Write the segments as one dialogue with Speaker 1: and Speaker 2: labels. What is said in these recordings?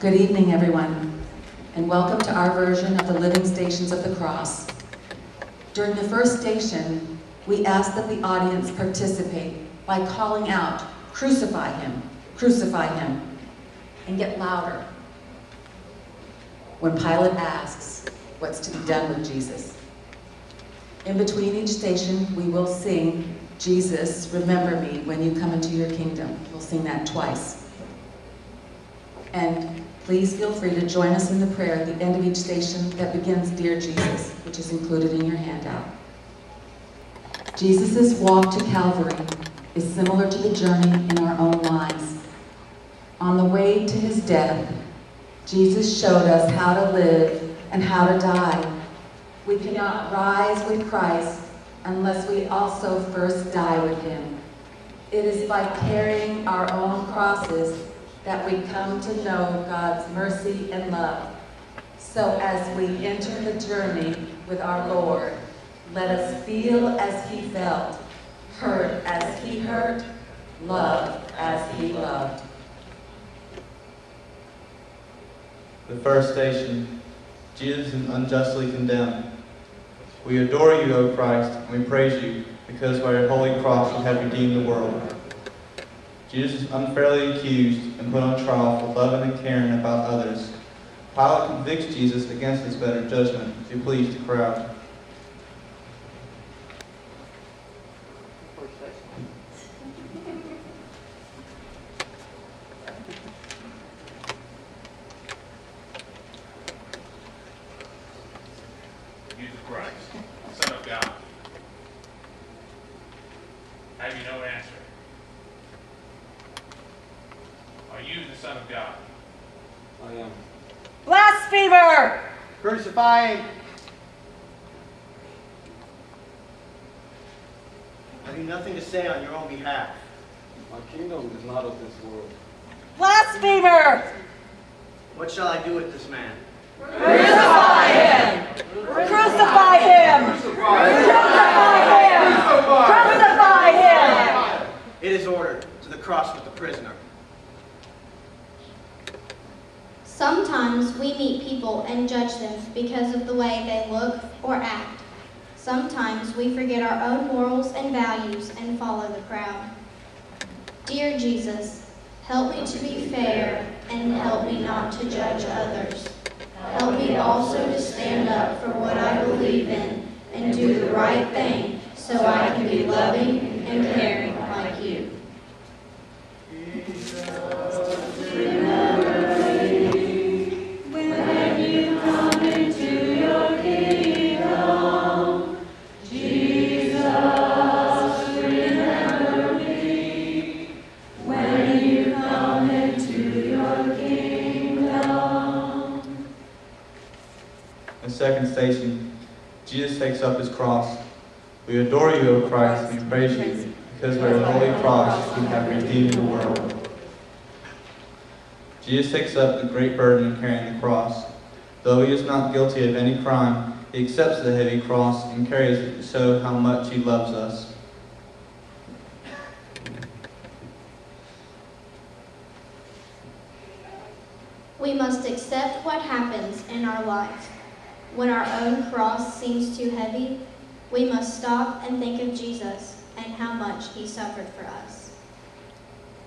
Speaker 1: Good evening, everyone, and welcome to our version of the Living Stations of the Cross. During the first station, we ask that the audience participate by calling out, "Crucify him, crucify him," and get louder when Pilate asks what's to be done with Jesus. In between each station, we will sing, "Jesus, remember me when you come into your kingdom." We'll sing that twice. And please feel free to join us in the prayer at the end of each station that begins, "Dear Jesus," which is included in your handout. Jesus' walk to Calvary is similar to the journey in our own lives. On the way to his death, Jesus showed us how to live and how to die. We cannot rise with Christ unless we also first die with him. It is by carrying our own crosses that we come to know God's mercy and love. So as we enter the journey with our Lord, let us feel as he felt, hurt as he hurt, love as he loved.
Speaker 2: The first station, Jesus is unjustly condemned. We adore you, O Christ, and we praise you, because by your holy cross you have redeemed the world. Jesus is unfairly accused and put on trial for loving and caring about others. Pilate convicts Jesus against his better judgment to please the crowd.
Speaker 3: Jesus Christ, Son of God, have you no answer? Are you the Son of God?
Speaker 4: I am.
Speaker 5: Blasphemer!
Speaker 4: Crucify him!
Speaker 6: Have you nothing to say on your own behalf?
Speaker 4: My kingdom is not of this world.
Speaker 5: Blasphemer!
Speaker 6: What shall I do with this man?
Speaker 5: Crucify him! Crucify him! Crucify him! Crucify him!
Speaker 6: It is ordered, to the cross with the prisoner.
Speaker 7: Sometimes we meet people and judge them because of the way they look or act. Sometimes we forget our own morals and values and follow the crowd. Dear Jesus, help me to be fair and help me not to judge others. Help me also to stand up for what I believe in and do the right thing so I can be loving and caring like you.
Speaker 2: Second station, Jesus takes up his cross. We adore you, O Christ, and we praise you, because by your holy cross you have redeemed the world. Jesus takes up the great burden of carrying the cross. Though he is not guilty of any crime, he accepts the heavy cross and carries it to show how much he loves us.
Speaker 7: We must accept what happens in our life. When our own cross seems too heavy, we must stop and think of Jesus and how much he suffered for us.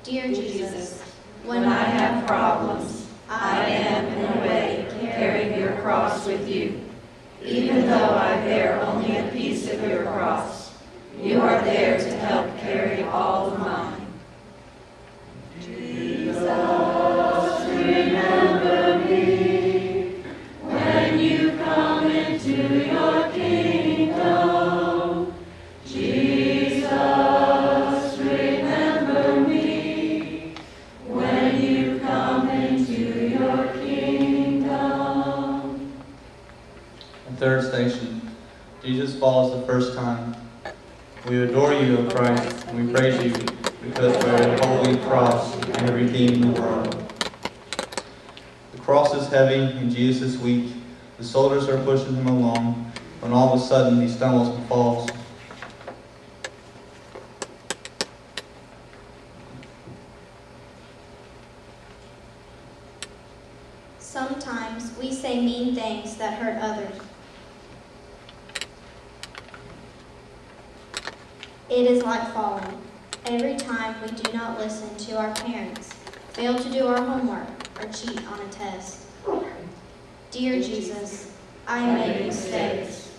Speaker 7: Dear Jesus,
Speaker 5: when I have problems, I am in a way carrying your cross with you. Even though I bear only a piece of your cross, you are there to help carry all of mine. Jesus, remember me when you come into your kingdom. Jesus, remember me when you come into your kingdom.
Speaker 2: The third station, Jesus falls the first time. We adore you, O Christ, and we praise you, because by your holy cross you have redeemed the world. The cross is heavy and Jesus is weak. The soldiers are pushing him along, when all of a sudden he stumbles and falls.
Speaker 7: It is like falling. Every time we do not listen to our parents, fail to do our homework, or cheat on a test. Dear Jesus, I make mistakes.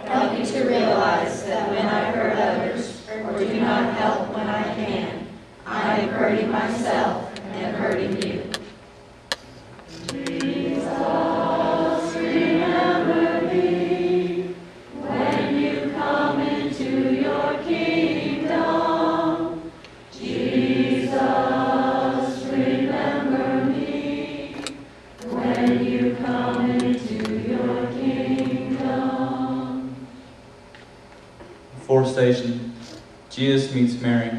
Speaker 5: Help me to realize that when I hurt others or do not help when I can, I am hurting myself and hurting you. Jesus, remember me when you come into your kingdom. Jesus, remember me when you come into your kingdom.
Speaker 2: Fourth station, Jesus meets Mary.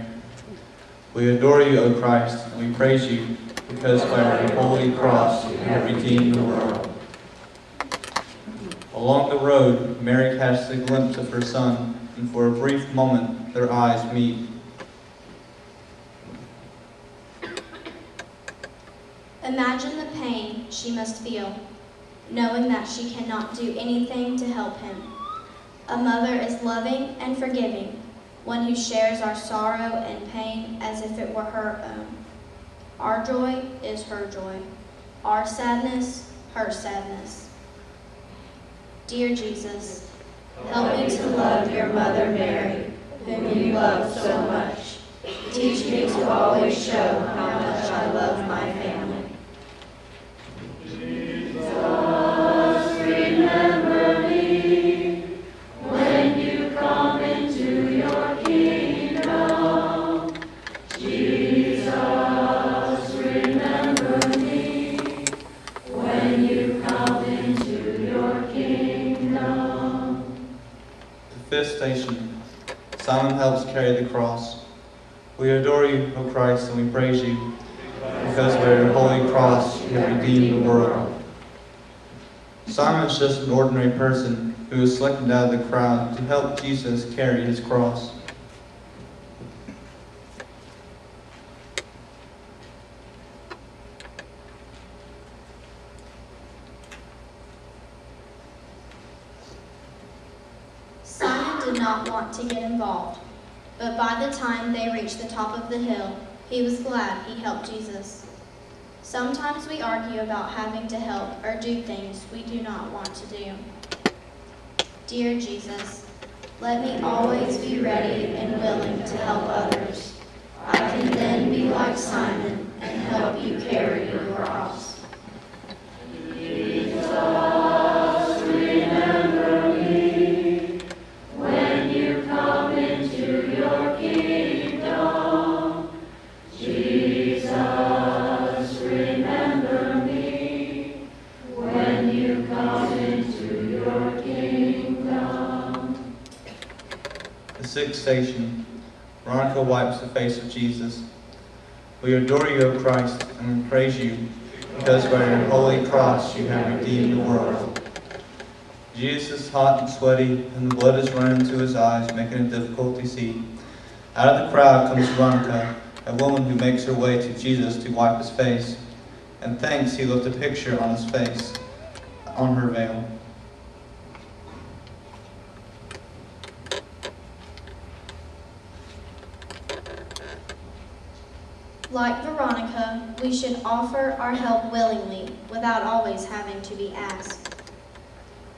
Speaker 2: We adore you, O Christ, and we praise you, because by your holy cross you have redeemed the world. Along the road, Mary catches a glimpse of her son, and for a brief moment their eyes meet.
Speaker 7: Imagine the pain she must feel, knowing that she cannot do anything to help him. A mother is loving and forgiving, one who shares our sorrow and pain as if it were her own. Our joy is her joy, our sadness, her sadness. Dear Jesus,
Speaker 5: help me to love your mother Mary, whom you love so much. Teach me to always show how much I love my family. Jesus, remember me when you come into your kingdom. Jesus, remember me when you come into your kingdom.
Speaker 2: The fifth station, Simon helps carry the cross. We adore you, O Christ, and we praise you, because by your holy cross you have redeemed the world. Simon is just an ordinary person who was selected out of the crowd to help Jesus carry his cross.
Speaker 7: Simon did not want to get involved, but by the time they reached the top of the hill, he was glad he helped Jesus. Sometimes we argue about having to help or do things we do not want to do. Dear Jesus, let me always be ready and willing to help others. I can then be like Simon and help you carry your cross.
Speaker 5: Jesus, remember me when you come into your kingdom. Jesus, remember me when you come into your kingdom.
Speaker 2: The sixth station, Veronica wipes the face of Jesus. We adore you, O Christ, and we praise you, because by your holy cross you have redeemed the world. Jesus is hot and sweaty, and the blood is running into his eyes, making it difficult to see. Out of the crowd comes Veronica, a woman who makes her way to Jesus to wipe his face, and thanks he left a picture on his face, on her veil.
Speaker 7: Like Veronica, we should offer our help willingly without always having to be asked.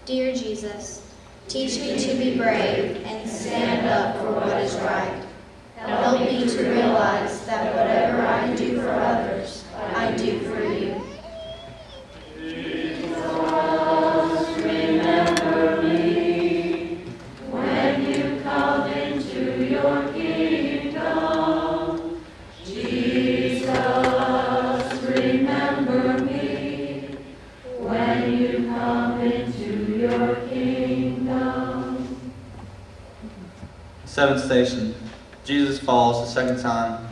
Speaker 7: Dear Jesus, teach me to be brave and stand up for what is right. Help me to realize that whatever I do for others, I do for you.
Speaker 5: Jesus, remember me when you come into your kingdom. Jesus, remember me when you come into your kingdom.
Speaker 2: Seventh station, Jesus falls the second time.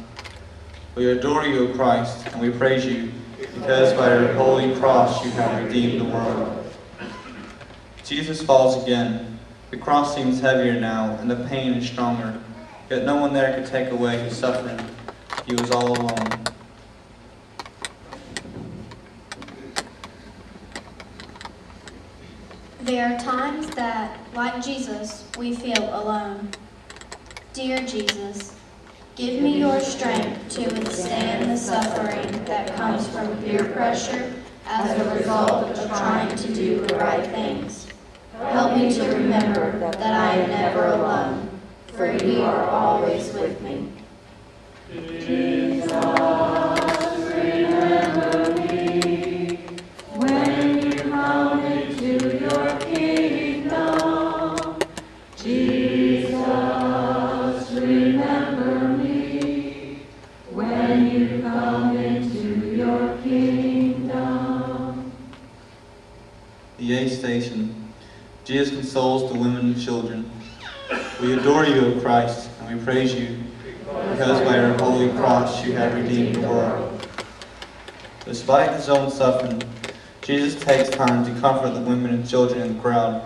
Speaker 2: We adore you, O Christ, and we praise you, because by your holy cross you have redeemed the world. Jesus falls again. The cross seems heavier now, and the pain is stronger. Yet no one there could take away his suffering. He was all alone.
Speaker 7: There are times that, like Jesus, we feel alone. Dear Jesus, give me your strength to withstand the suffering that comes from peer pressure as a result of trying to do the right things. Help me to remember that I am never alone, for you are always with me. Jesus, remember me when you come into your kingdom. Jesus, remember me when you come into your kingdom.
Speaker 2: The eighth station. Jesus consoles the women and children. We adore you, O Christ, and we praise you, because by your holy cross you have redeemed the world. Despite his own suffering, Jesus takes time to comfort the women and children in the crowd.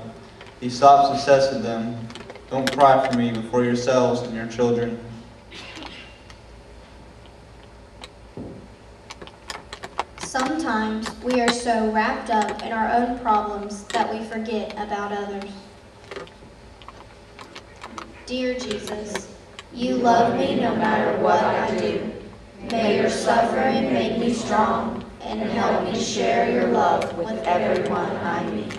Speaker 2: He stops and says to them, "Don't cry for me, but for yourselves and your children."
Speaker 7: Sometimes we are so wrapped up in our own problems that we forget about others. Dear Jesus, you love me no matter what I do. May your suffering make me strong and help me share your love with everyone I meet.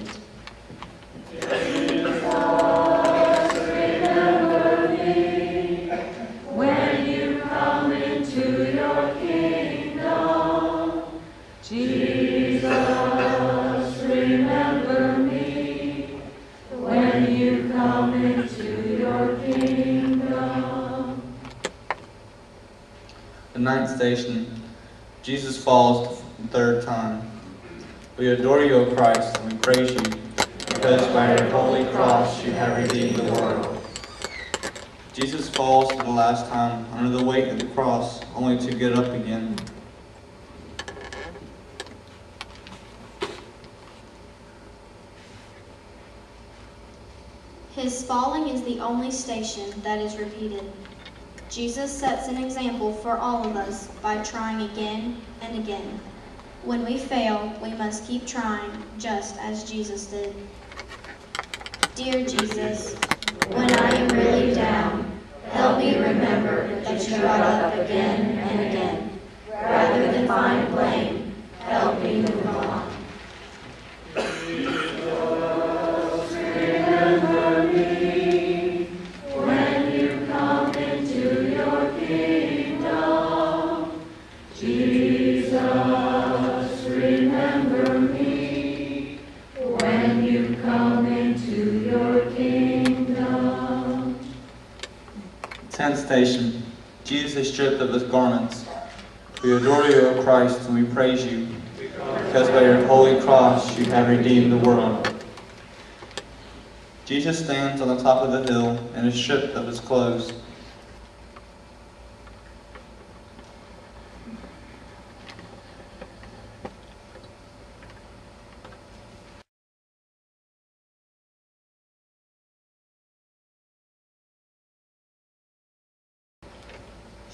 Speaker 7: Jesus, remember me when you come into your kingdom. Jesus, remember me when you come into your kingdom.
Speaker 2: The ninth station. Jesus falls the third time. We adore you, O Christ, and we praise you, because by your holy cross you have redeemed the world. Jesus falls for the last time under the weight of the cross, only to get up again.
Speaker 7: His falling is the only station that is repeated. Jesus sets an example for all of us by trying again and again. When we fail, we must keep trying, just as Jesus did. Dear Jesus, when I am really down, help me remember that you got up again and again. Rather than find blame, help me move on. Remember me when you come into your kingdom. Jesus, remember me when you come into your kingdom.
Speaker 2: 10th station. Jesus is stripped of his garments. We adore you, O Christ, and we praise you, because by your holy cross you have redeemed the world. Jesus stands on the top of the hill and is stripped of his clothes.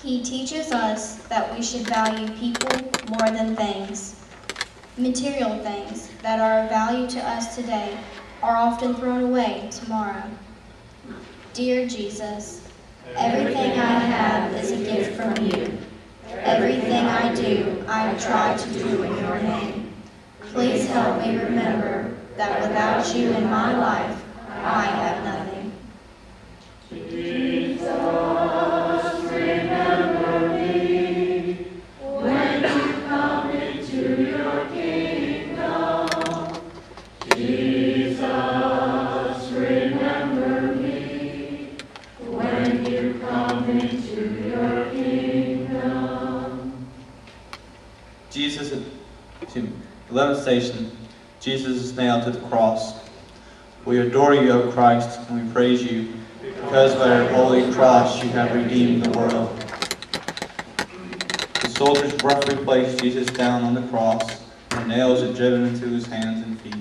Speaker 7: He teaches us that we should value people more than things. Material things that are of value to us today are often thrown away tomorrow. Dear Jesus, everything I have is a gift from you. Everything I do, I try to do in your name. Please help me remember that without you in my life, I have nothing. Jesus, remember me when you come into your kingdom. Jesus, remember me when you come into your kingdom.
Speaker 2: Jesus, 11th station. Jesus is nailed to the cross. We adore you, O Christ, and we praise you, because by your holy cross you have redeemed the world. The soldiers roughly placed Jesus down on the cross, and nails are driven into his hands and feet.